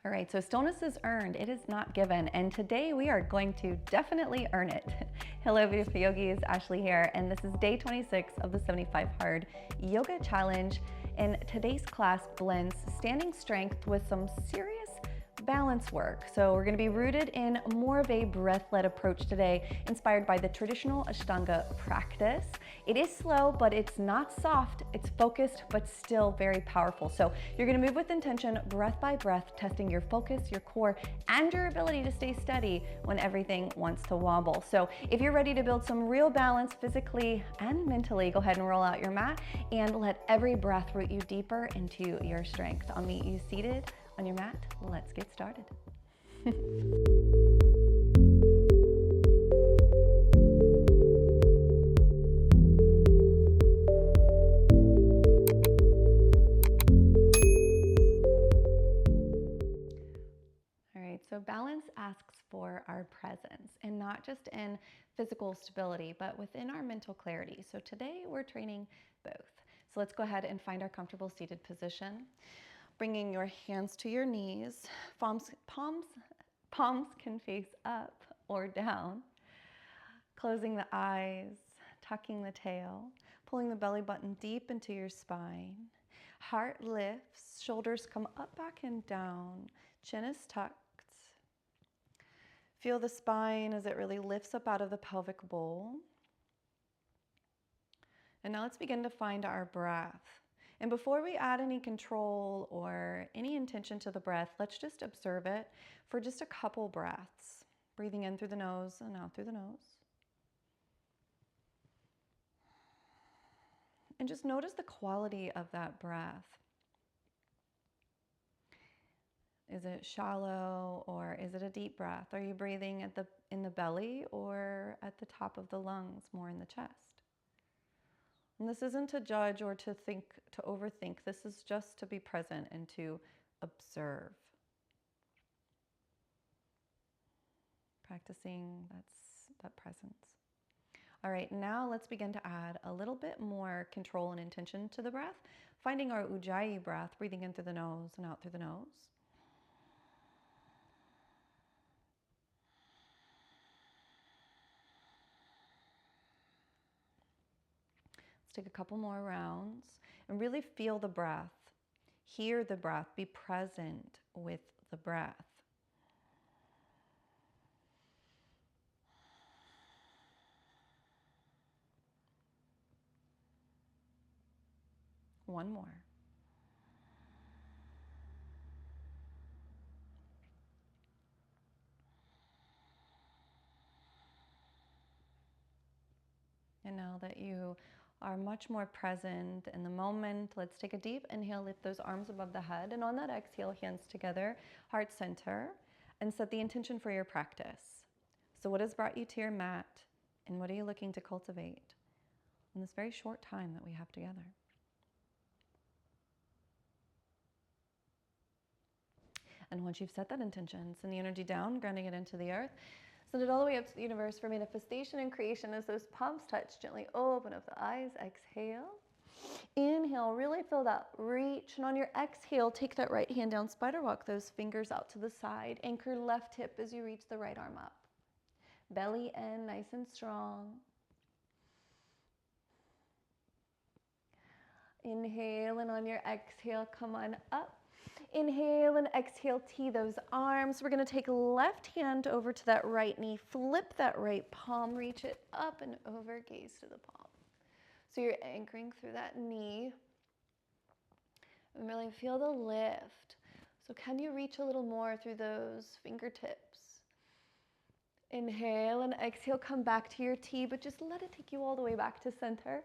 All right, so stillness is earned, it is not given, and today we are going to definitely earn it. Hello, beautiful yogis, Ashley here, and this is day 26 of the 75 Hard Yoga Challenge. And today's class blends standing strength with some serious balance work. So we're going to be rooted in more of a breath-led approach today, inspired by the traditional Ashtanga practice. It is slow, but it's not soft. It's focused, but still very powerful. So you're going to move with intention, breath by breath, testing your focus, your core, and your ability to stay steady when everything wants to wobble. So if you're ready to build some real balance physically and mentally, go ahead and roll out your mat and let every breath root you deeper into your strength. I'll meet you seated on your mat. Let's get started. So balance asks for our presence, and not just in physical stability, but within our mental clarity. So today we're training both. So let's go ahead and find our comfortable seated position. Bringing your hands to your knees, palms can face up or down. Closing the eyes, tucking the tail, pulling the belly button deep into your spine. Heart lifts, shoulders come up, back, and down. Chin is tucked. Feel the spine as it really lifts up out of the pelvic bowl. And now let's begin to find our breath. And before we add any control or any intention to the breath, let's just observe it for just a couple breaths. Breathing in through the nose and out through the nose. And just notice the quality of that breath. Is it shallow or is it a deep breath? Are you breathing in the belly or at the top of the lungs, more in the chest? And this isn't to judge or to overthink. This is just to be present and to observe. Practicing that presence. All right, now let's begin to add a little bit more control and intention to the breath, finding our Ujjayi breath, breathing in through the nose and out through the nose. Take a couple more rounds and really feel the breath, hear the breath, be present with the breath. One more. And now that you are much more present in the moment, let's take a deep inhale, lift those arms above the head, and on that exhale, hands together, heart center, and set the intention for your practice. So what has brought you to your mat, and what are you looking to cultivate in this very short time that we have together? And once you've set that intention, send the energy down, grounding it into the earth. Send it all the way up to the universe for manifestation and creation as those palms touch. Gently open up the eyes. Exhale. Inhale. Really feel that reach. And on your exhale, take that right hand down. Spider walk those fingers out to the side. Anchor left hip as you reach the right arm up. Belly in, nice and strong. Inhale, and on your exhale, come on up. Inhale and exhale, tee those arms. We're going to take left hand over to that right knee, flip that right palm, reach it up and over, gaze to the palm. So you're anchoring through that knee. And really feel the lift. So can you reach a little more through those fingertips? Inhale and exhale, come back to your T, but just let it take you all the way back to center.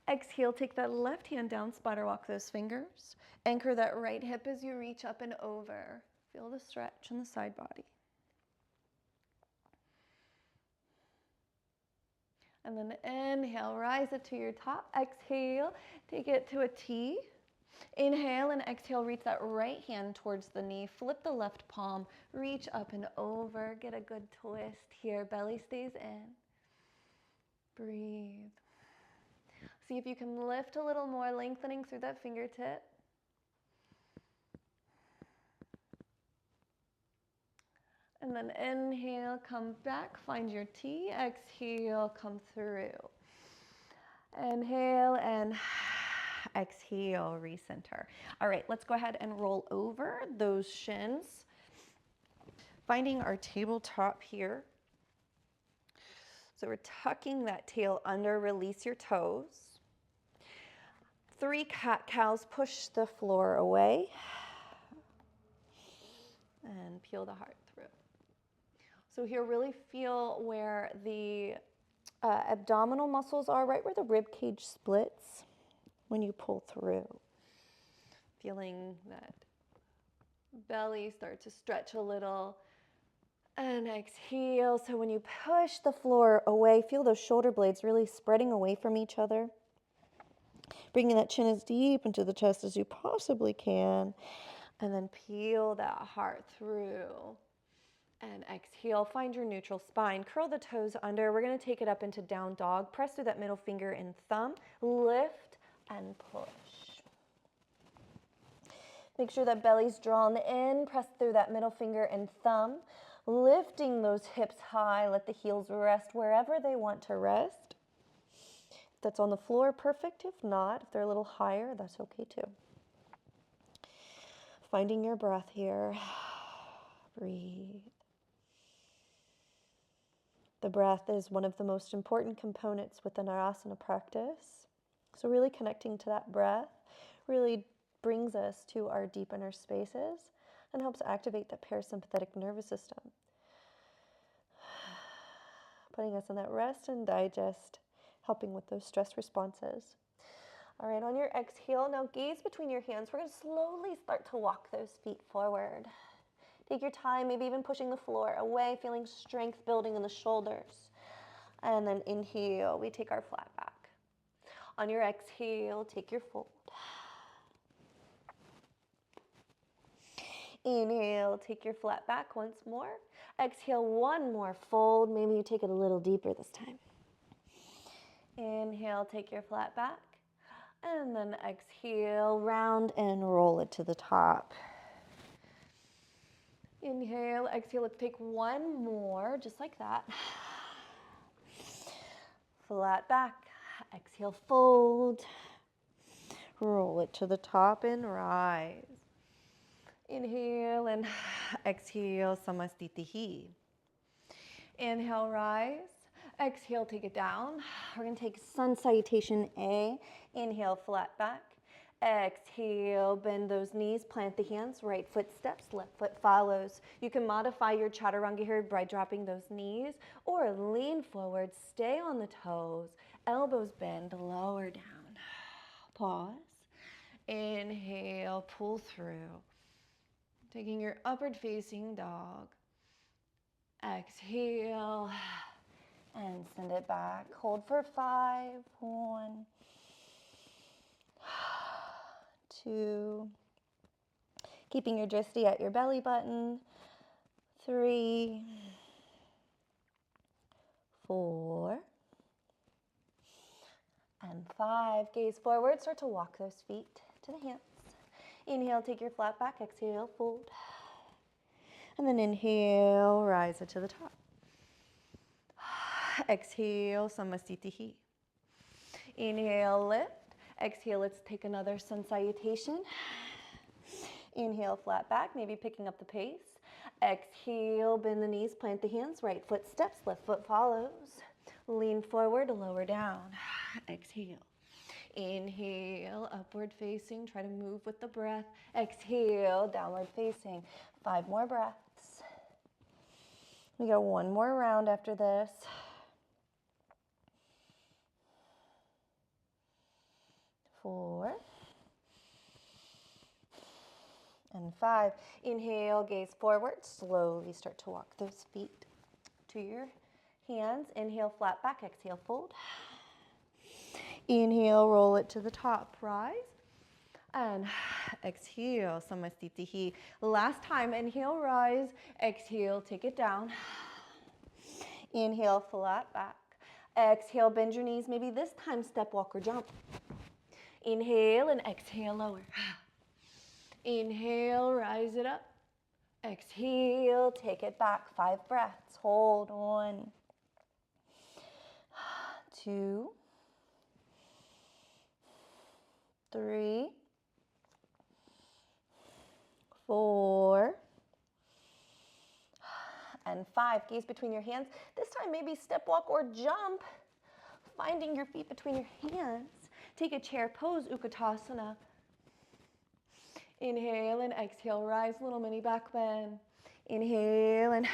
Exhale, take that left hand down, spider walk those fingers. Anchor that right hip as you reach up and over. Feel the stretch in the side body. And then inhale, rise it to your top. Exhale, take it to a T. Inhale and exhale, reach that right hand towards the knee. Flip the left palm, reach up and over. Get a good twist here. Belly stays in. Breathe. See if you can lift a little more, lengthening through that fingertip. And then inhale, come back, find your T. Exhale, come through. Inhale and exhale, recenter. All right, let's go ahead and roll over those shins. Finding our tabletop here. So we're tucking that tail under, release your toes. 3 cat-cows, push the floor away. And peel the heart through. So here, really feel where the abdominal muscles are, right where the rib cage splits when you pull through. Feeling that belly start to stretch a little. And exhale. So when you push the floor away, feel those shoulder blades really spreading away from each other. Bringing that chin as deep into the chest as you possibly can. And then peel that heart through. And exhale, find your neutral spine. Curl the toes under. We're going to take it up into down dog. Press through that middle finger and thumb. Lift and push. Make sure that belly's drawn in. Press through that middle finger and thumb. Lifting those hips high. Let the heels rest wherever they want to rest. If that's on the floor, perfect. If not, if they're a little higher, that's okay too. Finding your breath here. Breathe. The breath is one of the most important components within our asana practice. So really connecting to that breath really brings us to our deep inner spaces and helps activate that parasympathetic nervous system. Putting us in that rest and digest, helping with those stress responses. All right, on your exhale, now gaze between your hands. We're going to slowly start to walk those feet forward. Take your time, maybe even pushing the floor away, feeling strength building in the shoulders. And then inhale, we take our flat back. On your exhale, take your fold. Inhale, take your flat back once more. Exhale, one more fold. Maybe you take it a little deeper this time. Inhale, take your flat back. And then exhale, round and roll it to the top. Inhale, exhale, let's take one more, just like that. Flat back, exhale, fold. Roll it to the top and rise. Inhale and exhale, samastitihi. Inhale, rise. Exhale, take it down. We're going to take sun salutation A. Inhale, flat back. Exhale, bend those knees, plant the hands, right foot steps, left foot follows. You can modify your chaturanga here by dropping those knees or lean forward, stay on the toes, elbows bend, lower down. Pause. Inhale, pull through. Taking your upward facing dog. Exhale and send it back. Hold for 5. 1, 2. Keeping your drishti at your belly button. 3, 4, and 5. Gaze forward. Start to walk those feet to the hands. Inhale, take your flat back. Exhale, fold. And then inhale, rise it to the top. Exhale, samastitihi. Inhale, lift. Exhale, let's take another sun salutation. Inhale, flat back, maybe picking up the pace. Exhale, bend the knees, plant the hands, right foot steps, left foot follows. Lean forward, lower down. Exhale. Inhale, upward facing, try to move with the breath. Exhale, downward facing. 5 more breaths. We got one more round after this. 4 and 5. Inhale, gaze forward. Slowly start to walk those feet to your hands. Inhale, flat back. Exhale, fold. Inhale, roll it to the top. Rise. And exhale, samastitihi. Last time, inhale, rise. Exhale, take it down. Inhale, flat back. Exhale, bend your knees. Maybe this time, step, walk, or jump. Inhale and exhale, lower. Inhale, rise it up. Exhale, take it back. 5 breaths. Hold. 1, 2, 3, 4, and 5. Gaze between your hands. This time maybe step, walk, or jump, finding your feet between your hands. Take a chair pose, Utkatasana. Inhale and exhale, rise, little mini back bend. Inhale and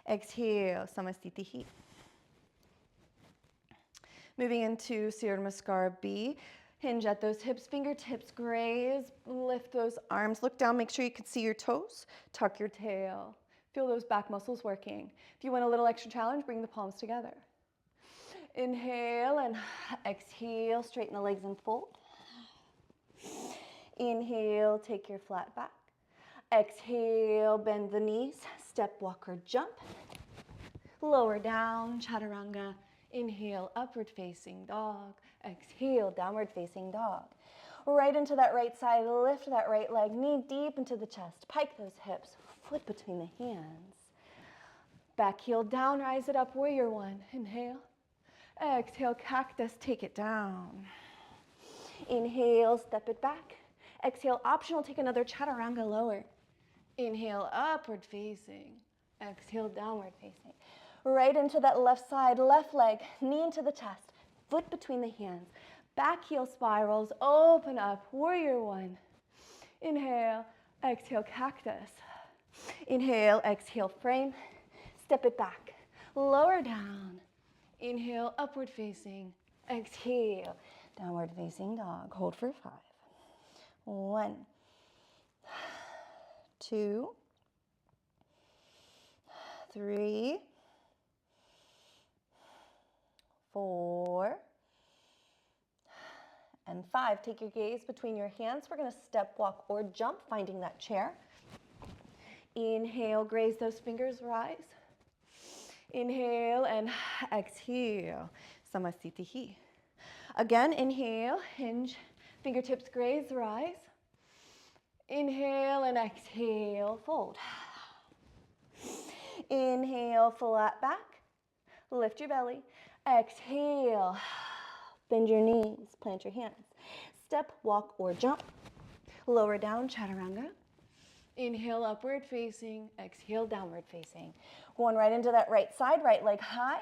exhale, Samasthiti. Moving into Surya Namaskar B. Hinge at those hips, fingertips graze, lift those arms, look down, make sure you can see your toes, tuck your tail. Feel those back muscles working. If you want a little extra challenge, bring the palms together. Inhale and exhale, straighten the legs and fold. Inhale, take your flat back. Exhale, bend the knees, step, walk, or jump. Lower down, chaturanga. Inhale, upward facing dog. Exhale, downward facing dog. Right into that right side, lift that right leg, knee deep into the chest. Pike those hips, foot between the hands. Back heel down, rise it up, warrior 1. Inhale. Exhale, cactus, take it down. Inhale, step it back. Exhale, optional, take another chaturanga lower. Inhale, upward facing. Exhale, downward facing. Right into that left side, left leg, knee into the chest, foot between the hands. Back heel spirals, open up, warrior 1. Inhale, exhale, cactus. Inhale, exhale, frame. Step it back, lower down. Inhale, upward facing. Exhale, downward facing dog. Hold for 5. 1, 2, 3, 4, and 5. Take your gaze between your hands. We're going to step, walk, or jump, finding that chair. Inhale, graze those fingers, rise. Inhale and exhale, Samasthiti. Again, inhale, hinge, fingertips graze, rise. Inhale and exhale, fold. Inhale, flat back, lift your belly. Exhale, bend your knees, plant your hands. Step, walk, or jump. Lower down, chaturanga. Inhale, upward facing. Exhale, downward facing. Going right into that right side, right leg high.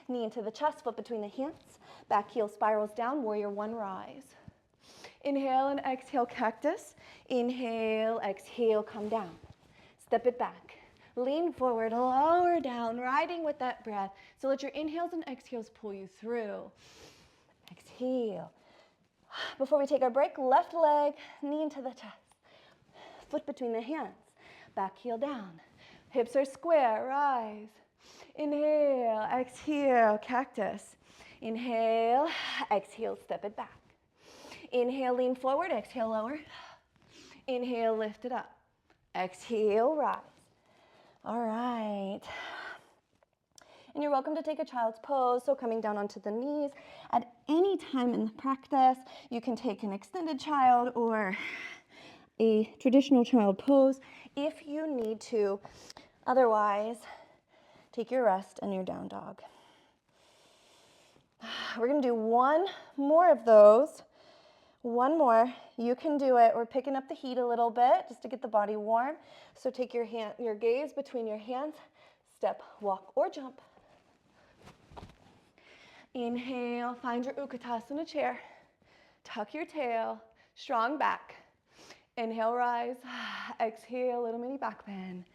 Knee into the chest, foot between the hands. Back heel spirals down, warrior 1, rise. Inhale and exhale, cactus. Inhale, exhale, come down. Step it back. Lean forward, lower down, riding with that breath. So let your inhales and exhales pull you through. Exhale. Before we take our break, left leg, knee into the chest. Foot between the hands. Back heel down. Hips are square, rise. Inhale, exhale, cactus. Inhale, exhale, step it back. Inhale, lean forward, exhale, lower. Inhale, lift it up. Exhale, rise. All right. And you're welcome to take a child's pose, so coming down onto the knees. At any time in the practice, you can take an extended child or a traditional child pose if you need to. Otherwise, take your rest and your down dog. We're going to do one more of those. One more. You can do it. We're picking up the heat a little bit just to get the body warm. So take your gaze between your hands. Step, walk, or jump. Inhale, find your Utkatasana chair. Tuck your tail, strong back. Inhale, rise. Exhale, little mini back bend.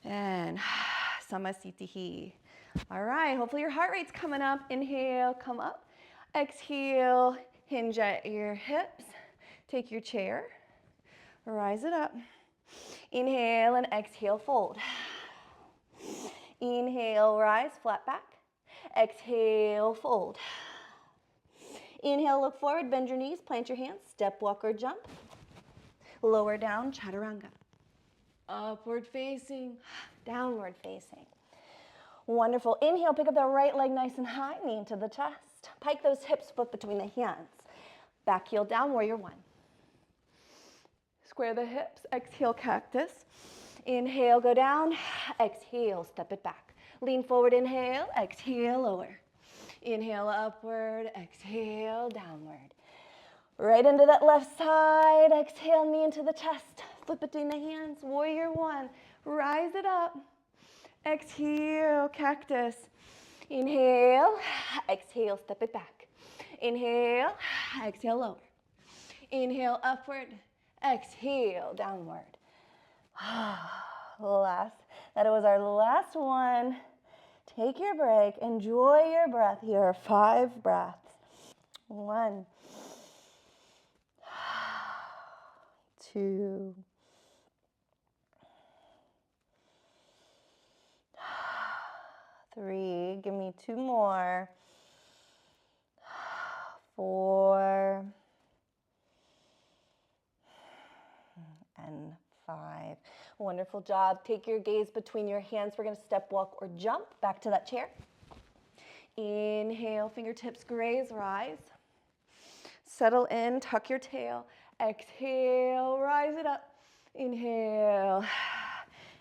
And Samasthiti. All right, hopefully your heart rate's coming up. Inhale, come up. Exhale, hinge at your hips. Take your chair, rise it up. Inhale and exhale, fold. Inhale, rise, flat back. Exhale, fold. Inhale, look forward, bend your knees, plant your hands, step, walk, or jump. Lower down, chaturanga. Upward facing, downward facing. Wonderful. Inhale, pick up the right leg nice and high, knee into the chest. Pike those hips, foot between the hands. Back heel down, warrior 1. Square the hips, exhale, cactus. Inhale, go down. Exhale, step it back. Lean forward, inhale. Exhale, lower. Inhale, upward. Exhale, downward. Right into that left side. Exhale, knee into the chest. Flip between the hands. Warrior one. Rise it up. Exhale, cactus. Inhale. Exhale, step it back. Inhale. Exhale, lower. Inhale, upward. Exhale, downward. That was our last one. Take your break. Enjoy your breath here. 5 breaths. 1, 2, 3. Give me 2 more. 4 and 5. Wonderful job. Take your gaze between your hands. We're going to step, walk, or jump back to that chair. Inhale, fingertips graze, rise. Settle in, tuck your tail. Exhale, rise it up. Inhale.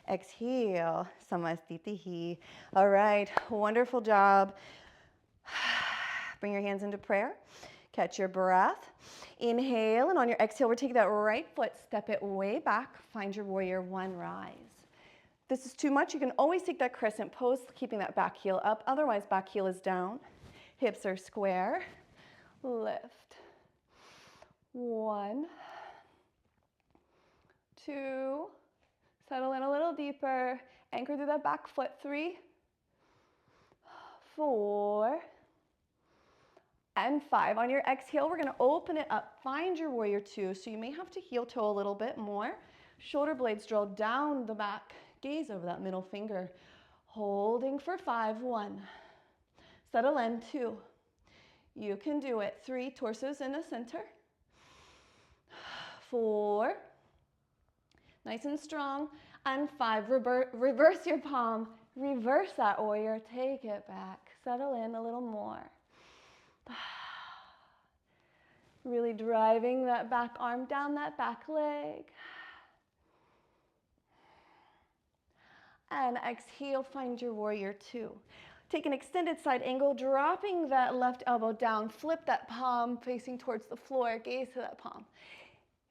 Exhale. Samastitihi. All right, wonderful job. Bring your hands into prayer. Catch your breath. Inhale, and on your exhale, we're taking that right foot, step it way back. Find your warrior one, rise. If this is too much, you can always take that crescent pose, keeping that back heel up. Otherwise, back heel is down. Hips are square. Lift. 1, 2. Settle in a little deeper. Anchor through that back foot. 3, 4, and 5. On your exhale, we're going to open it up. Find your warrior two. So you may have to heel toe a little bit more. Shoulder blades draw down the back. Gaze over that middle finger. Holding for 5. 1. Settle in. 2. You can do it. 3. Torsos in the center. 4. Nice and strong. And 5. Reverse your palm. Reverse that warrior. Take it back. Settle in a little more. Really driving that back arm down that back leg. And exhale, find your warrior two. Take an extended side angle, dropping that left elbow down. Flip that palm facing towards the floor. Gaze to that palm.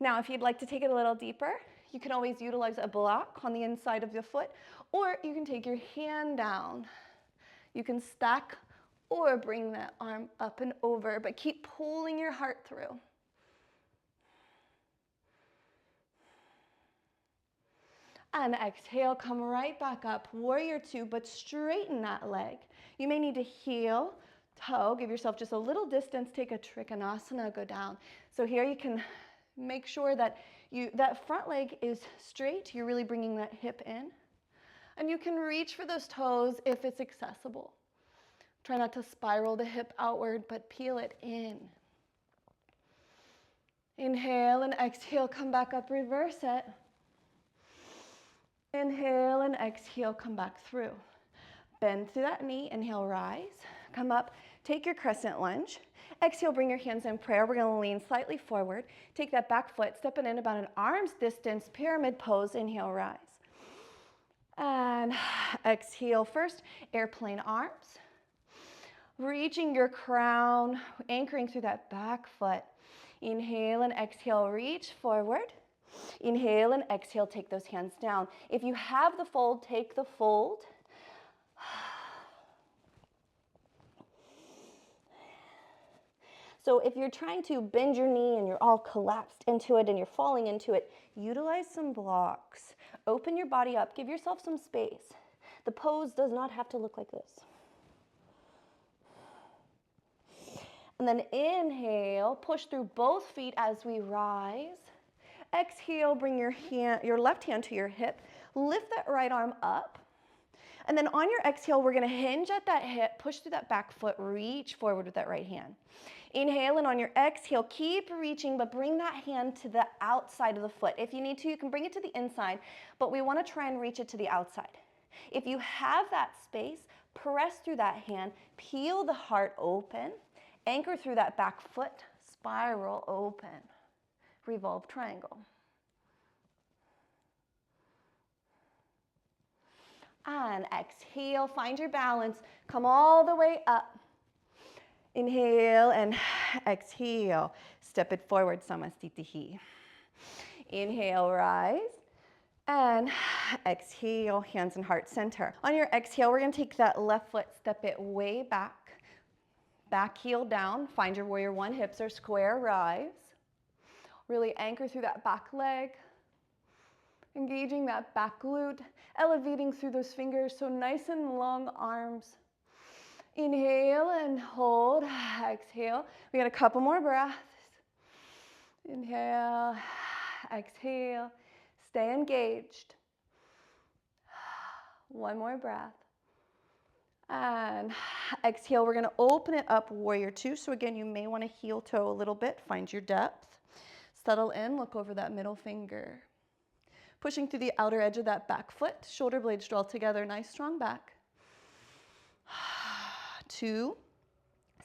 Now, if you'd like to take it a little deeper, you can always utilize a block on the inside of the foot, or you can take your hand down. You can stack or bring that arm up and over, but keep pulling your heart through. And exhale, come right back up, warrior two, but straighten that leg. You may need to heel, toe, give yourself just a little distance, take a trikonasana, go down. So here you can make sure that that front leg is straight, you're really bringing that hip in. And you can reach for those toes if it's accessible. Try not to spiral the hip outward, but peel it in. Inhale and exhale, come back up, reverse it. Inhale and exhale, come back through. Bend through that knee, inhale, rise. Come up, take your crescent lunge. Exhale, bring your hands in prayer. We're gonna lean slightly forward. Take that back foot, step it in about an arm's distance, pyramid pose, inhale, rise. And exhale first, airplane arms. Reaching your crown, anchoring through that back foot. Inhale and exhale, reach forward. Inhale and exhale, take those hands down. If you have the fold, take the fold. So if you're trying to bend your knee and you're all collapsed into it and you're falling into it, utilize some blocks. Open your body up, give yourself some space. The pose does not have to look like this. And then inhale, push through both feet as we rise. Exhale, bring your left hand to your hip. Lift that right arm up. And then on your exhale, we're gonna hinge at that hip, push through that back foot, reach forward with that right hand. Inhale, and on your exhale, keep reaching, but bring that hand to the outside of the foot. If you need to, you can bring it to the inside, but we wanna try and reach it to the outside. If you have that space, press through that hand, peel the heart open, anchor through that back foot, spiral open, revolve triangle. And exhale, find your balance. Come all the way up. Inhale and exhale. Step it forward, samastitihi. Inhale, rise. And exhale, hands and heart center. On your exhale, we're gonna take that left foot, step it way back. Back heel down, find your warrior one, hips are square, rise. Really anchor through that back leg. Engaging that back glute, elevating through those fingers, so nice and long arms. Inhale and hold, exhale. We got a couple more breaths. Inhale, exhale, stay engaged. One more breath. And exhale, we're gonna open it up, warrior two. So again, you may wanna heel toe a little bit, find your depth. Settle in, look over that middle finger. Pushing through the outer edge of that back foot, shoulder blades draw together, nice strong back. 2,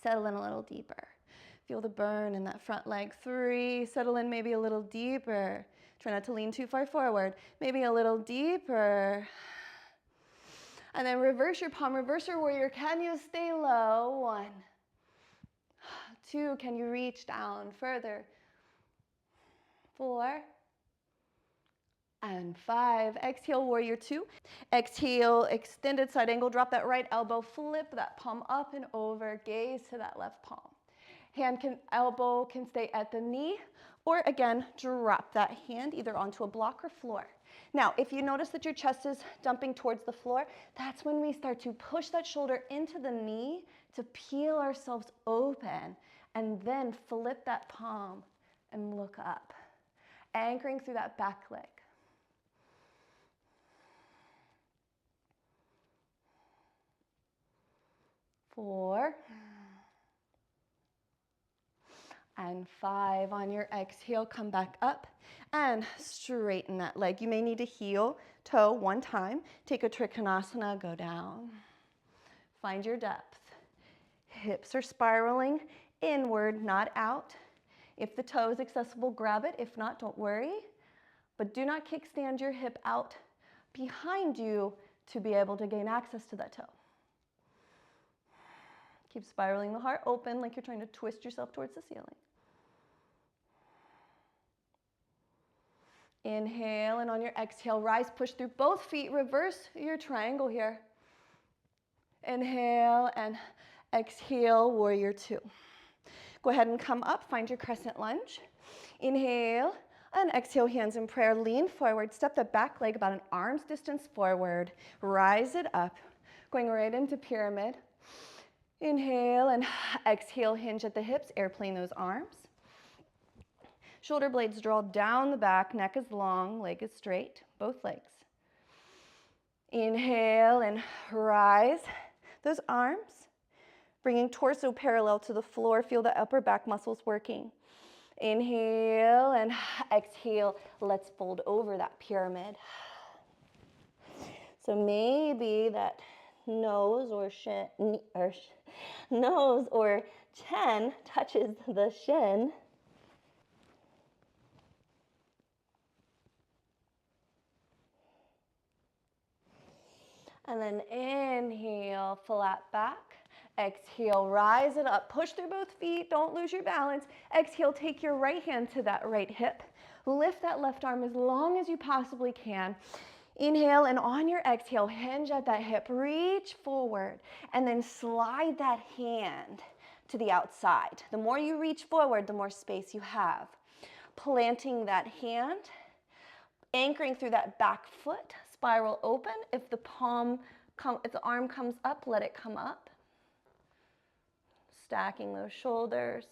settle in a little deeper. Feel the burn in that front leg. 3, settle in maybe a little deeper. Try not to lean too far forward. Maybe a little deeper. And then reverse your palm, reverse your warrior. Can you stay low? 1. 2, can you reach down further? 4. And 5. Exhale, warrior 2. Exhale, extended side angle. Drop that right elbow, flip that palm up and over, gaze to that left palm. Elbow can stay at the knee, or again, drop that hand either onto a block or floor. Now, if you notice that your chest is dumping towards the floor, that's when we start to push that shoulder into the knee to peel ourselves open, and then flip that palm and look up, anchoring through that back leg. 4. And 5. On your exhale, come back up and straighten that leg. You may need to heel toe one time. Take a trikonasana, go down. Find your depth. Hips are spiraling inward, not out. If the toe is accessible, grab it. If not, don't worry. But do not kickstand your hip out behind you to be able to gain access to that toe. Keep spiraling the heart open like you're trying to twist yourself towards the ceiling. Inhale, and on your exhale, rise, push through both feet, reverse your triangle here. Inhale and exhale, warrior 2. Go ahead and come up, find your crescent lunge. Inhale and exhale, hands in prayer, lean forward, step the back leg about an arm's distance forward, rise it up, going right into pyramid. Inhale and exhale, hinge at the hips, airplane those arms. Shoulder blades draw down the back, neck is long, leg is straight, both legs. Inhale and rise those arms, bringing torso parallel to the floor. Feel the upper back muscles working. Inhale and exhale. Let's fold over that pyramid. So maybe that nose or chin touches the shin. And then inhale, flat back. Exhale, rise it up. Push through both feet. Don't lose your balance. Exhale, take your right hand to that right hip. Lift that left arm as long as you possibly can. Inhale, and on your exhale, hinge at that hip. Reach forward, and then slide that hand to the outside. The more you reach forward, the more space you have. Planting that hand, anchoring through that back foot. Spiral open. If the arm comes up, let it come up. Stacking those shoulders.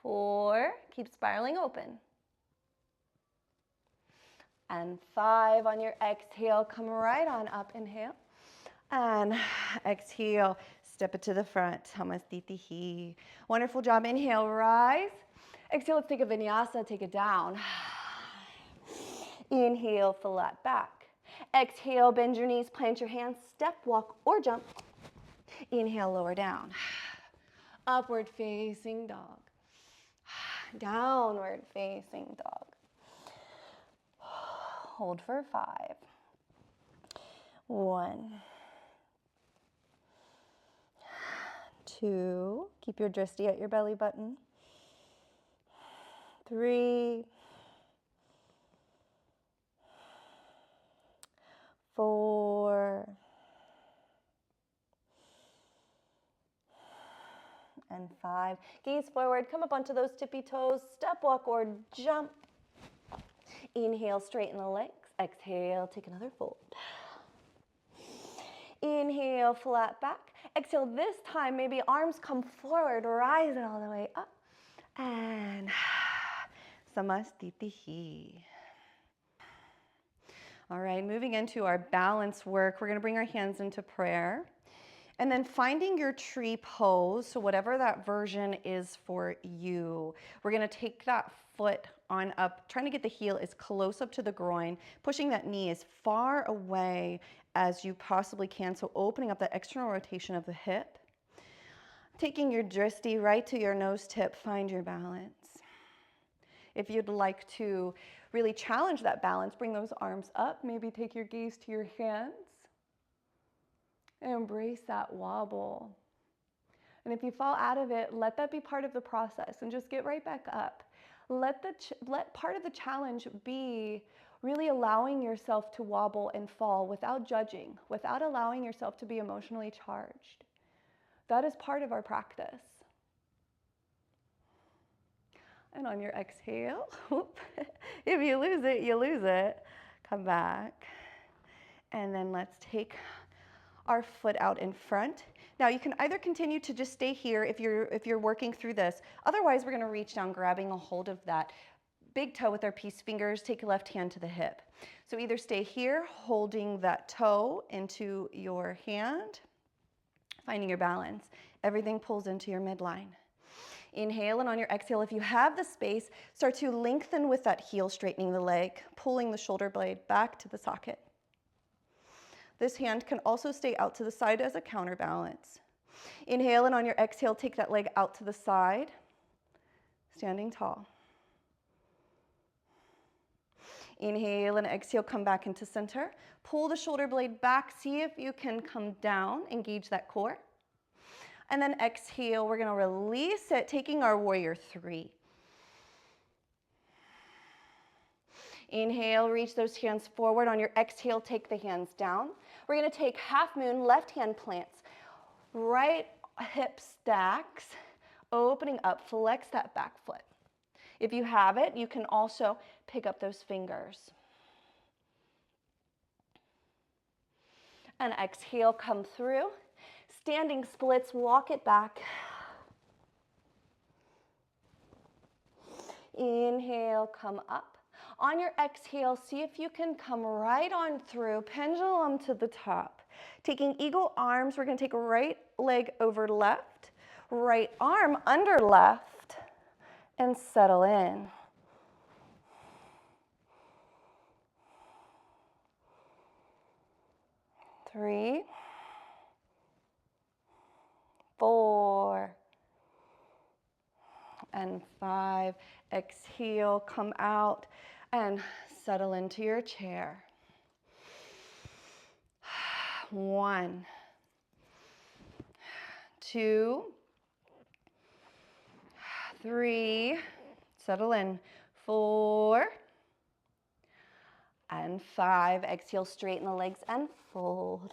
Four, keep spiraling open. And 5, on your exhale, come right on up, inhale. And exhale, step it to the front, Hamastitihi. Wonderful job, inhale, rise. Exhale, let's take a vinyasa, take it down. Inhale, flat back. Exhale, bend your knees, plant your hands, step, walk, or jump. Inhale, lower down. Upward facing dog. Downward facing dog. Hold for 5. 1, 2, keep your drishti at your belly button. 3, 4, and 5. Gaze forward, come up onto those tippy toes, step, walk, or jump. Inhale, straighten the legs. Exhale, take another fold. Inhale, flat back. Exhale, this time, maybe arms come forward, rise it all the way up. And samastitihi. All right, moving into our balance work, we're going to bring our hands into prayer. And then finding your tree pose, so whatever that version is for you, we're going to take that foot on up, trying to get the heel as close up to the groin, pushing that knee as far away as you possibly can, so opening up that external rotation of the hip. Taking your drishti right to your nose tip, find your balance. If you'd like to really challenge that balance, bring those arms up, maybe take your gaze to your hands. Embrace that wobble. And if you fall out of it, let that be part of the process and just get right back up. Let part of the challenge be really allowing yourself to wobble and fall without judging, without allowing yourself to be emotionally charged. That is part of our practice. And on your exhale, if you lose it, you lose it. Come back. And then let's take our foot out in front. Now you can either continue to just stay here if you're working through this. Otherwise, we're going to reach down, grabbing a hold of that big toe with our peace fingers. Take your left hand to the hip. So either stay here, holding that toe into your hand, finding your balance. Everything pulls into your midline. Inhale, and on your exhale, if you have the space, start to lengthen with that heel, straightening the leg, pulling the shoulder blade back to the socket. This hand can also stay out to the side as a counterbalance. Inhale, and on your exhale, take that leg out to the side, standing tall. Inhale and exhale, come back into center. Pull the shoulder blade back, see if you can come down, engage that core. And then exhale, we're gonna release it, taking our warrior 3. Inhale, reach those hands forward. On your exhale, take the hands down. We're gonna take half moon, left hand plants. Right hip stacks, opening up, flex that back foot. If you have it, you can also pick up those fingers. And exhale, come through. Standing splits, walk it back. Inhale, come up. On your exhale, see if you can come right on through, pendulum to the top. Taking eagle arms, we're gonna take right leg over left, right arm under left, and settle in. Three, 4, and 5. Exhale, come out and settle into your chair. 1, 2, 3, settle in. 4, and 5. Exhale, straighten the legs and fold.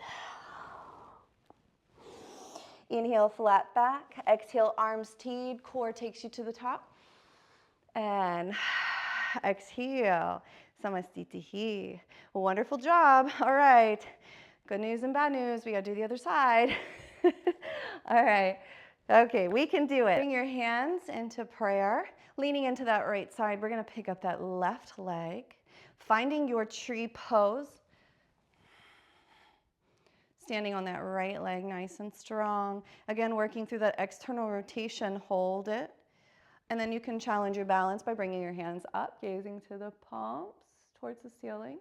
Inhale, flat back. Exhale, arms teed, core takes you to the top. And exhale, samastitihi. Wonderful job. All right. Good news and bad news. We got to do the other side. All right. Okay, we can do it. Bring your hands into prayer. Leaning into that right side, we're going to pick up that left leg. Finding your tree pose. Standing on that right leg nice and strong. Again, working through that external rotation, hold it. And then you can challenge your balance by bringing your hands up, gazing to the palms towards the ceiling.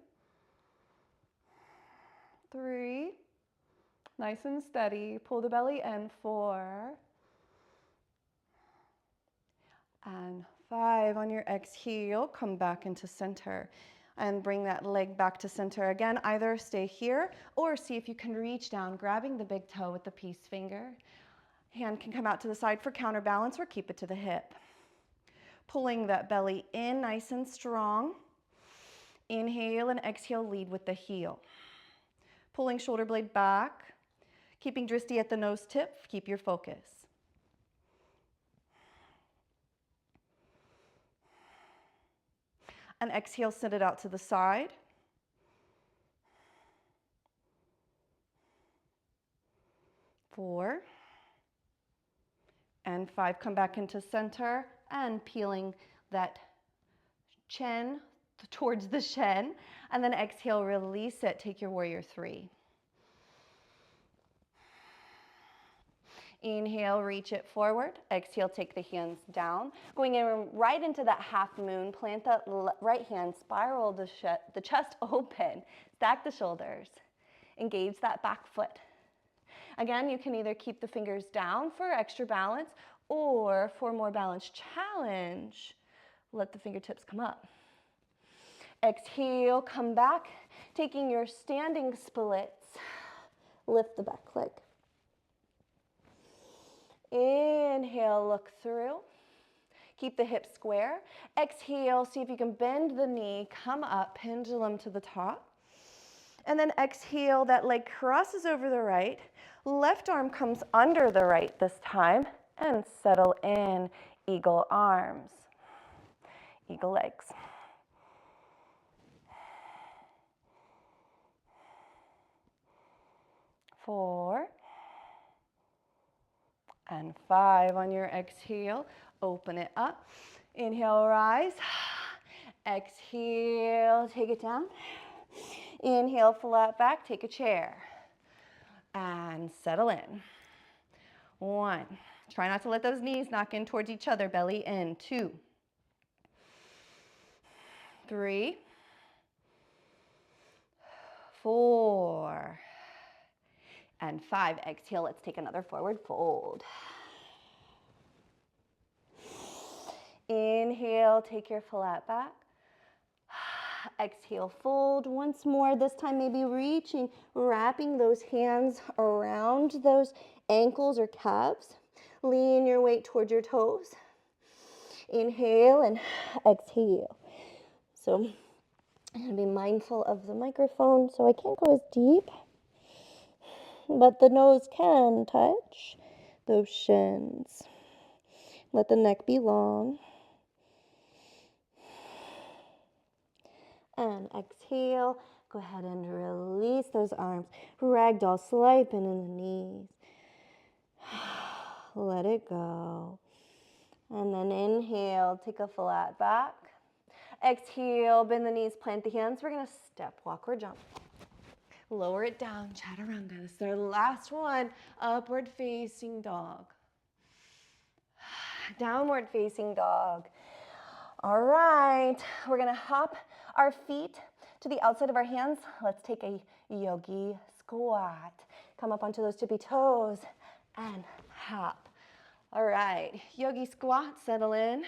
3, nice and steady. Pull the belly in. 4, And 5. On your exhale, come back into center and bring that leg back to center. Again, either stay here or see if you can reach down, grabbing the big toe with the peace finger. Hand can come out to the side for counterbalance or keep it to the hip. Pulling that belly in nice and strong. Inhale and exhale, lead with the heel. Pulling shoulder blade back, keeping drishti at the nose tip, keep your focus. And exhale, send it out to the side. Four. And 5, come back into center and peeling that chin towards the shin. And then exhale, release it, take your warrior 3. Inhale, reach it forward. Exhale, take the hands down. Going in right into that half moon, plant that right hand, spiral the chest open, stack the shoulders, engage that back foot. Again, you can either keep the fingers down for extra balance or for more balanced challenge, let the fingertips come up. Exhale, come back, taking your standing splits, lift the back leg. Inhale, look through. Keep the hips square. Exhale, see if you can bend the knee, come up, pendulum to the top. And then exhale, that leg crosses over the right. Left arm comes under the right this time. And settle in, eagle arms, eagle legs. Four. And 5 on your exhale. Open it up. Inhale, rise. Exhale, take it down. Inhale, flat back, take a chair. And settle in. 1. Try not to let those knees knock in towards each other, belly in. 2. 3. 4. And 5. Exhale, let's take another forward fold. Inhale, take your flat back. Exhale, fold once more. This time maybe reaching, wrapping those hands around those ankles or calves. Lean your weight towards your toes. Inhale and exhale. So I'm going to be mindful of the microphone so I can't go as deep, but the nose can touch those shins. Let the neck be long. And exhale, go ahead and release those arms. Ragdoll, sliding in the knees. Let it go. And then inhale, take a flat back. Exhale, bend the knees, plant the hands. We're going to step, walk, or jump. Lower it down, chaturanga. This is our last one, upward facing dog. Downward facing dog. All right, we're going to hop our feet to the outside of our hands. Let's take a yogi squat. Come up onto those tippy toes and hop. All right, yogi squat, settle in.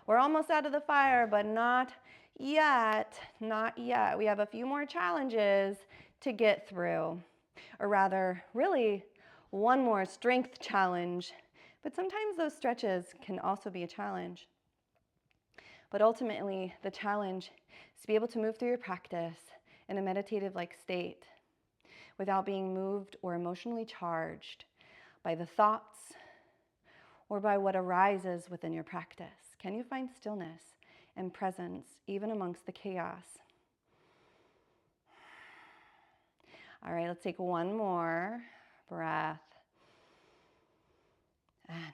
We're almost out of the fire, but not yet, not yet. We have a few more challenges to get through, or rather, really, one more strength challenge. But sometimes those stretches can also be a challenge. But ultimately, the challenge is to be able to move through your practice in a meditative-like state without being moved or emotionally charged by the thoughts or by what arises within your practice. Can you find stillness and presence even amongst the chaos? All right, let's take one more breath. And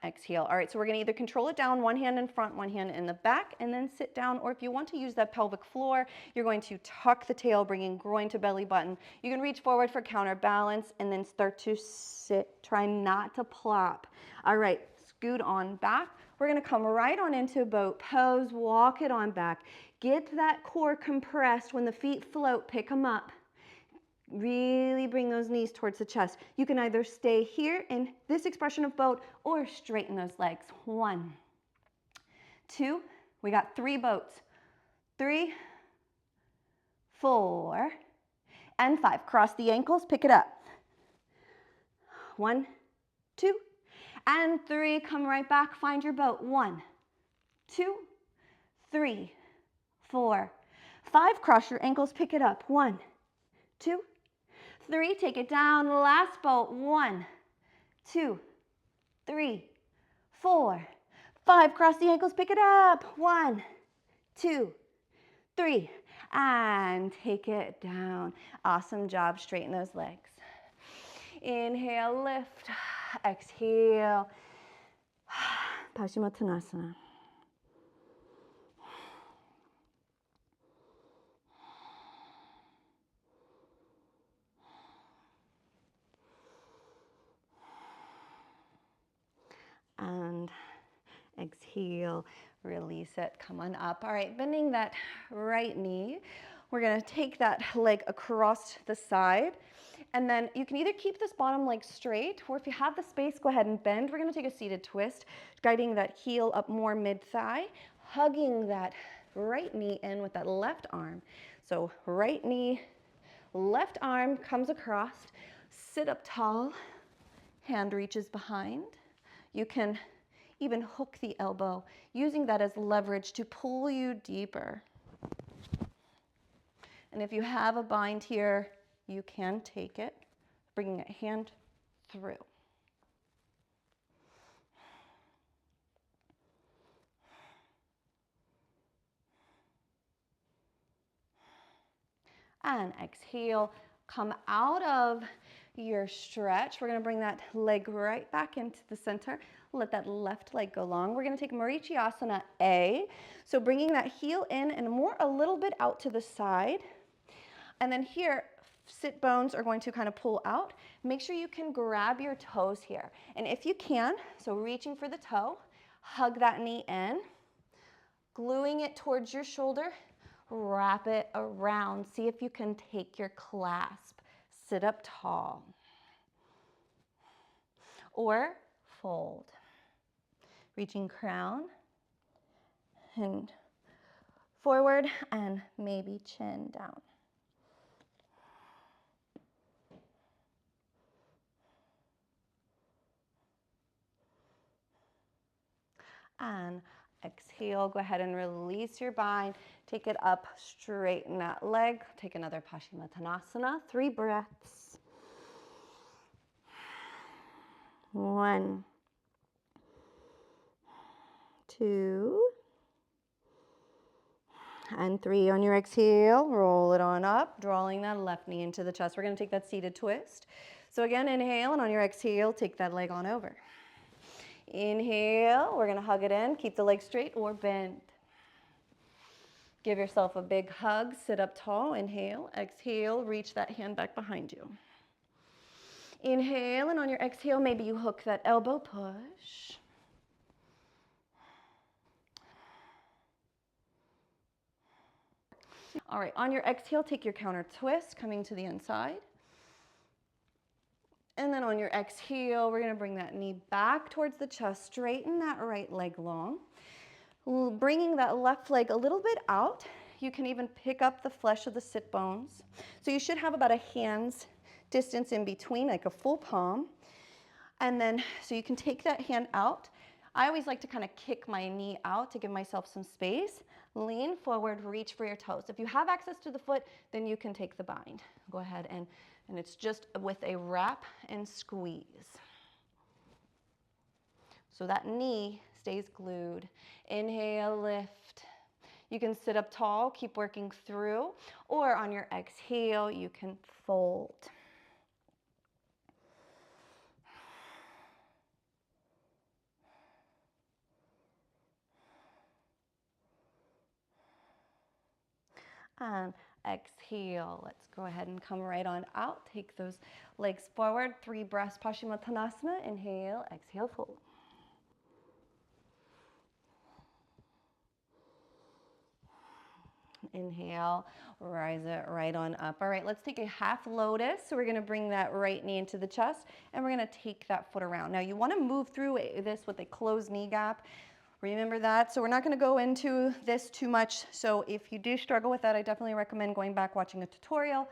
exhale. All right, so we're going to either control it down, one hand in front, one hand in the back, and then sit down. Or if you want to use that pelvic floor, you're going to tuck the tail, bringing groin to belly button. You can reach forward for counterbalance and then start to sit. Try not to plop. All right, scoot on back. We're going to come right on into boat pose, walk it on back. Get that core compressed. When the feet float, pick them up. Really bring those knees towards the chest. You can either stay here in this expression of boat or straighten those legs. 1, 2, we got 3 boats. 3, 4, and 5. Cross the ankles, pick it up. 1, 2, and 3. Come right back, find your boat. 1, 2, 3, 4, 5. Cross your ankles, pick it up. 1, 2, 3. Take it down. Last boat. 1, 2, 3, 4, 5. Cross the ankles, pick it up. 1, 2, 3, and take it down. Awesome job. Straighten those legs. Inhale, lift. Exhale. Paschimottanasana. And exhale, release it, come on up. All right, bending that right knee. We're gonna take that leg across the side, and then you can either keep this bottom leg straight, or if you have the space, go ahead and bend. We're gonna take a seated twist, guiding that heel up more mid-thigh, hugging that right knee in with that left arm. So right knee, left arm comes across, sit up tall, hand reaches behind. You can even hook the elbow, using that as leverage to pull you deeper. And if you have a bind here, you can take it, bringing a hand through. And exhale, come out of your stretch. We're gonna bring that leg right back into the center. Let that left leg go long. We're gonna take Marichiasana A. So bringing that heel in and more a little bit out to the side. And then here, sit bones are going to kind of pull out. Make sure you can grab your toes here. And if you can, so reaching for the toe, hug that knee in, gluing it towards your shoulder, wrap it around. See if you can take your clasp. Sit up tall. Or fold. Reaching crown and forward and maybe chin down. And exhale, go ahead and release your bind. Take it up, straighten that leg. Take another Paschimottanasana. 3 breaths. 1, 2, and 3. On your exhale, roll it on up, drawing that left knee into the chest. We're going to take that seated twist. So again, inhale, and on your exhale, take that leg on over. Inhale, we're going to hug it in. Keep the leg straight or bend. Give yourself a big hug. Sit up tall. Inhale. Exhale. Reach that hand back behind you. Inhale, and on your exhale, maybe you hook that elbow, push. All right, on your exhale, take your counter twist, coming to the inside. And then on your exhale, we're gonna bring that knee back towards the chest, straighten that right leg long. Bringing that left leg a little bit out. You can even pick up the flesh of the sit bones. So you should have about a hand's distance in between, like a full palm. And then, so you can take that hand out. I always like to kind of kick my knee out to give myself some space. Lean forward, reach for your toes. If you have access to the foot, then you can take the bind. Go ahead and it's just with a wrap and squeeze. So that knee stays glued. Inhale, lift. You can sit up tall, keep working through, or on your exhale, you can fold. And exhale. Let's go ahead and come right on out. Take those legs forward. 3 breaths, Paschimottanasana. Inhale, exhale, fold. Inhale, rise it right on up. All right, let's take a half lotus. So we're gonna bring that right knee into the chest and we're gonna take that foot around. Now you wanna move through this with a closed knee gap. Remember that. So we're not gonna go into this too much. So if you do struggle with that, I definitely recommend going back, watching a tutorial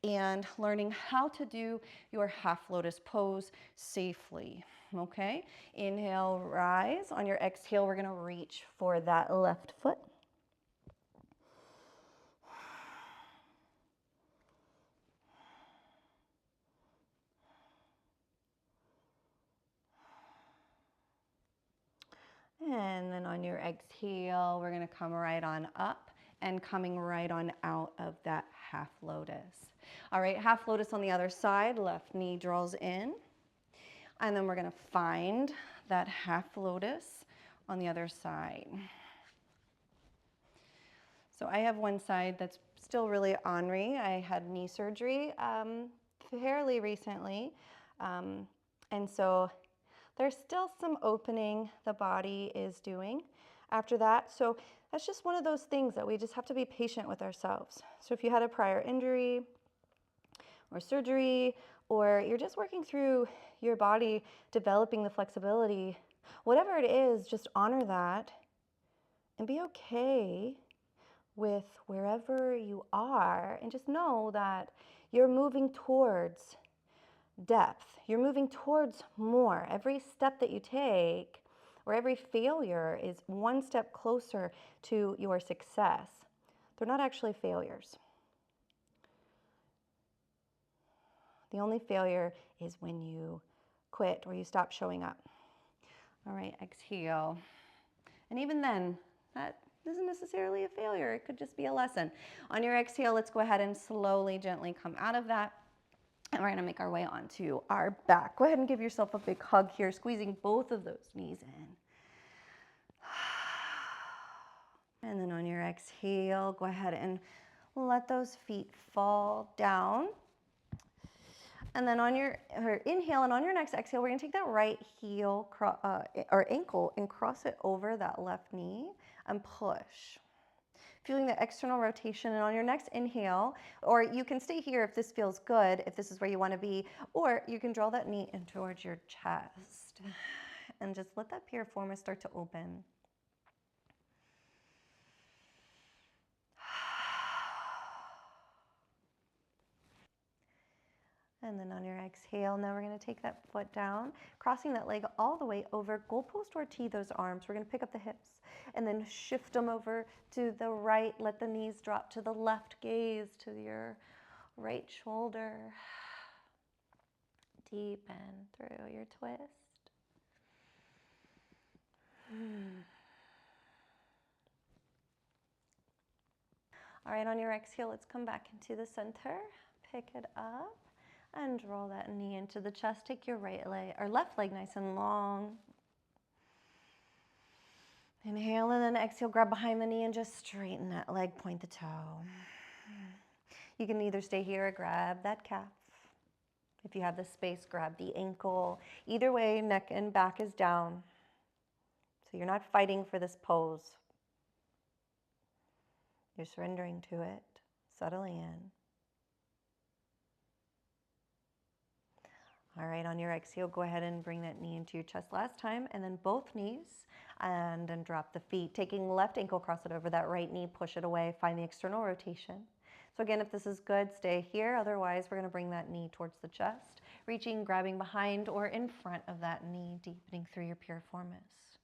and learning how to do your half lotus pose safely. Okay, inhale, rise. On your exhale, we're gonna reach for that left foot. And then on your exhale, we're gonna come right on up and coming right on out of that half lotus. All right, half lotus on the other side, left knee draws in. And then we're gonna find that half lotus on the other side. So I have one side that's still really ornery. I had knee surgery fairly recently. And so there's still some opening the body is doing after that. So that's just one of those things that we just have to be patient with ourselves. So if you had a prior injury or surgery, or you're just working through your body, developing the flexibility, whatever it is, just honor that and be okay with wherever you are, and just know that you're moving towards depth. You're moving towards more. Every step that you take or every failure is one step closer to your success. They're not actually failures. The only failure is when you quit or you stop showing up. All right, exhale. And even then, that isn't necessarily a failure. It could just be a lesson. On your exhale, let's go ahead and slowly, gently come out of that. And we're gonna make our way onto our back. Go ahead and give yourself a big hug here, squeezing both of those knees in. And then on your exhale, go ahead and let those feet fall down. And then on your inhale and on your next exhale, we're gonna take that right heel or ankle and cross it over that left knee and push. Feeling the external rotation, and on your next inhale, or you can stay here if this feels good, if this is where you want to be, or you can draw that knee in towards your chest and just let that piriformis start to open. And then on your exhale, now we're going to take that foot down, crossing that leg all the way over, goalpost or tee those arms. We're going to pick up the hips and then shift them over to the right. Let the knees drop to the left, gaze to your right shoulder. Deepen through your twist. All right, on your exhale, let's come back into the center. Pick it up and draw that knee into the chest. Take your right leg or left leg nice and long. Inhale and then exhale, grab behind the knee and just straighten that leg, point the toe. You can either stay here or grab that calf. If you have the space, grab the ankle. Either way, neck and back is down. So you're not fighting for this pose. You're surrendering to it, settling in. All right, on your exhale, go ahead and bring that knee into your chest last time, and then both knees, and then drop the feet. Taking left ankle, cross it over that right knee, push it away, find the external rotation. So again, if this is good, stay here. Otherwise, we're gonna bring that knee towards the chest, reaching, grabbing behind or in front of that knee, deepening through your piriformis.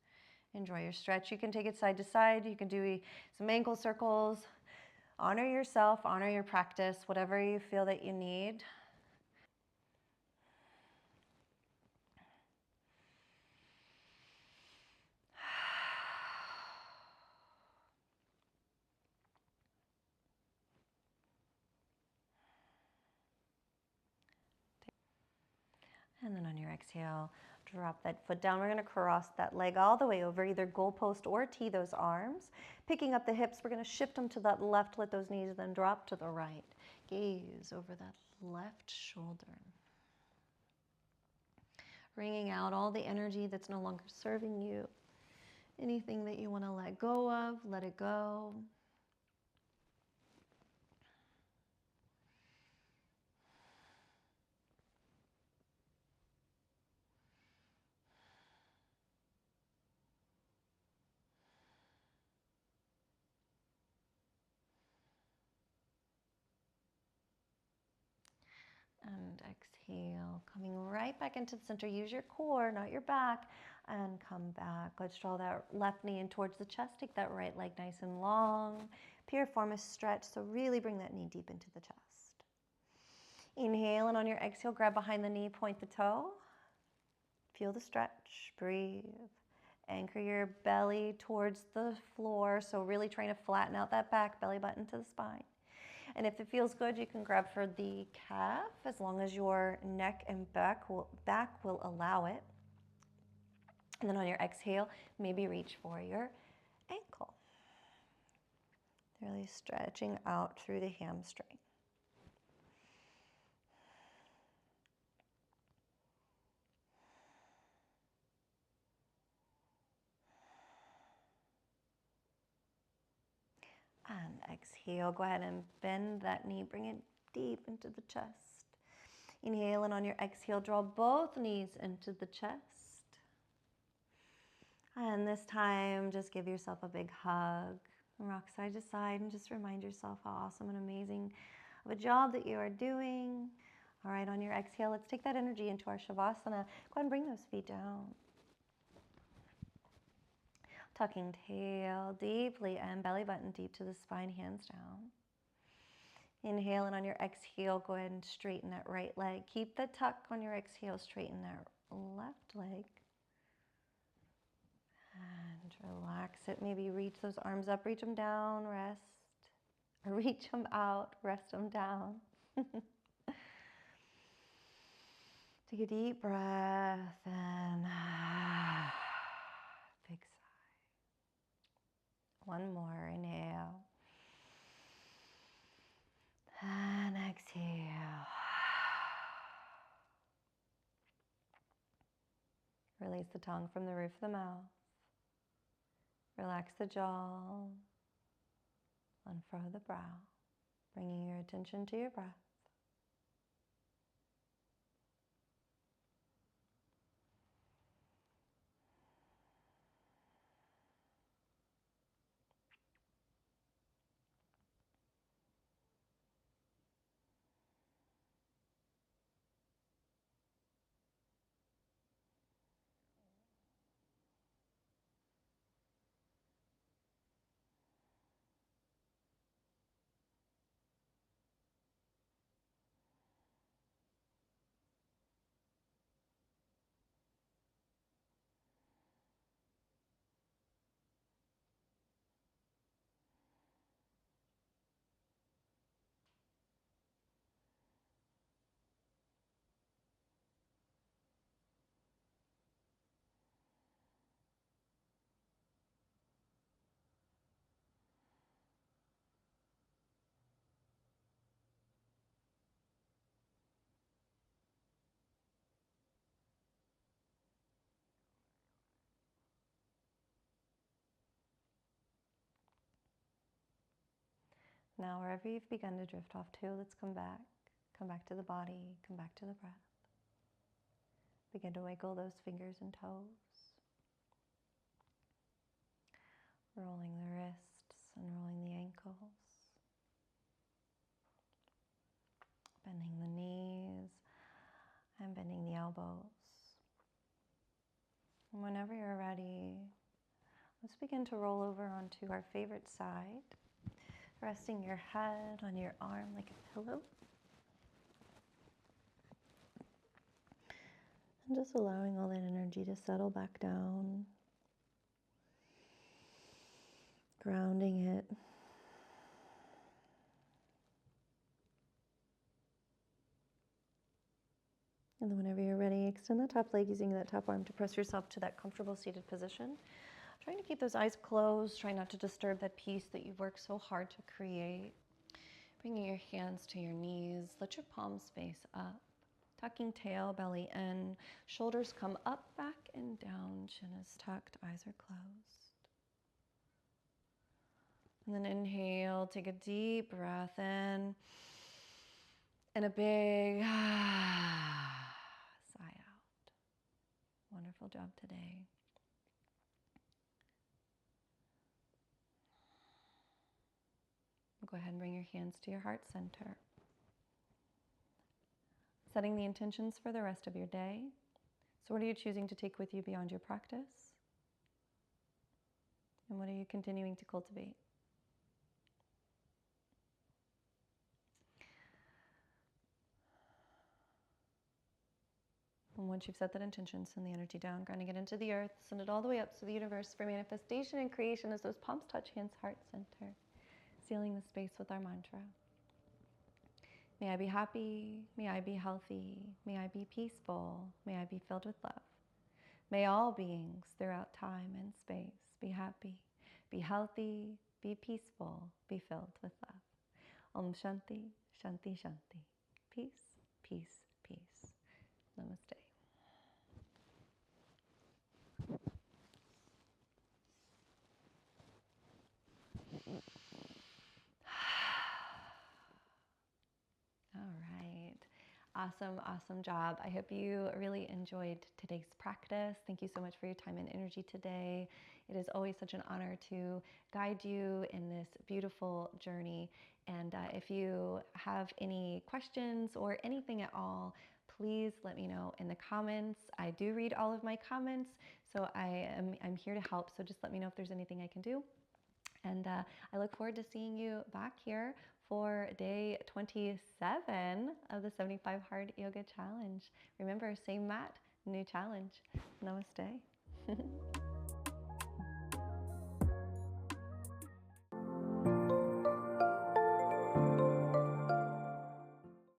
Enjoy your stretch. You can take it side to side. You can do some ankle circles. Honor yourself, honor your practice, whatever you feel that you need. And then on your exhale, drop that foot down. We're going to cross that leg all the way over, either goalpost or tee those arms. Picking up the hips, we're going to shift them to that left, let those knees then drop to the right. Gaze over that left shoulder. Wringing out all the energy that's no longer serving you. Anything that you want to let go of, let it go. And exhale, coming right back into the center. Use your core, not your back, and come back. Let's draw that left knee in towards the chest. Take that right leg nice and long. Piriformis stretch, so really bring that knee deep into the chest. Inhale, and on your exhale, grab behind the knee, point the toe. Feel the stretch, breathe. Anchor your belly towards the floor, so really trying to flatten out that back, belly button to the spine. And if it feels good, you can grab for the calf as long as your neck and back will allow it. And then on your exhale, maybe reach for your ankle. Really stretching out through the hamstring. And exhale, go ahead and bend that knee, bring it deep into the chest. Inhale, and on your exhale, draw both knees into the chest. And this time, just give yourself a big hug. Rock side to side and just remind yourself how awesome and amazing of a job that you are doing. All right, on your exhale, let's take that energy into our Shavasana. Go ahead and bring those feet down. Tucking tail deeply and belly button deep to the spine, hands down. Inhale, and on your exhale, go ahead and straighten that right leg. Keep the tuck on your exhale, straighten that left leg. And relax it. Maybe reach those arms up, reach them down, rest. Or reach them out, rest them down. Take a deep breath and big sigh. One more, inhale. And exhale. Release the tongue from the roof of the mouth. Relax the jaw. Unfurl the brow. Bringing your attention to your breath. Now, wherever you've begun to drift off to, let's come back. Come back to the body, come back to the breath. Begin to wiggle those fingers and toes. Rolling the wrists and rolling the ankles. Bending the knees and bending the elbows. And whenever you're ready, let's begin to roll over onto our favorite side. Resting your head on your arm like a pillow. And just allowing all that energy to settle back down. Grounding it. And then whenever you're ready, extend the top leg using that top arm to press yourself to that comfortable seated position. Trying to keep those eyes closed, try not to disturb that peace that you've worked so hard to create. Bringing your hands to your knees, let your palms face up. Tucking tail, belly in, shoulders come up, back, and down. Chin is tucked, eyes are closed. And then inhale, take a deep breath in, and a big sigh out. Wonderful job today. Go ahead and bring your hands to your heart center. setting the intentions for the rest of your day. So what are you choosing to take with you beyond your practice? And what are you continuing to cultivate? And once you've set that intention, send the energy down, grounding it into the earth, send it all the way up to the universe for manifestation and creation as those palms touch hands, heart center, sealing the space with our mantra. May I be happy, may I be healthy, may I be peaceful, may I be filled with love. May all beings throughout time and space be happy, be healthy, be peaceful, be filled with love. Om Shanti, Shanti, Shanti. Peace, peace, peace. Namaste. All right. Awesome, awesome job. I hope you really enjoyed today's practice. Thank you so much for your time and energy today. It is always such an honor to guide you in this beautiful journey. And if you have any questions or anything at all, please let me know in the comments. I do read all of my comments, so I'm here to help. So just let me know if there's anything I can do. And I look forward to seeing you back here for day 27 of the 75 Hard Yoga Challenge. Remember, same mat, new challenge. Namaste.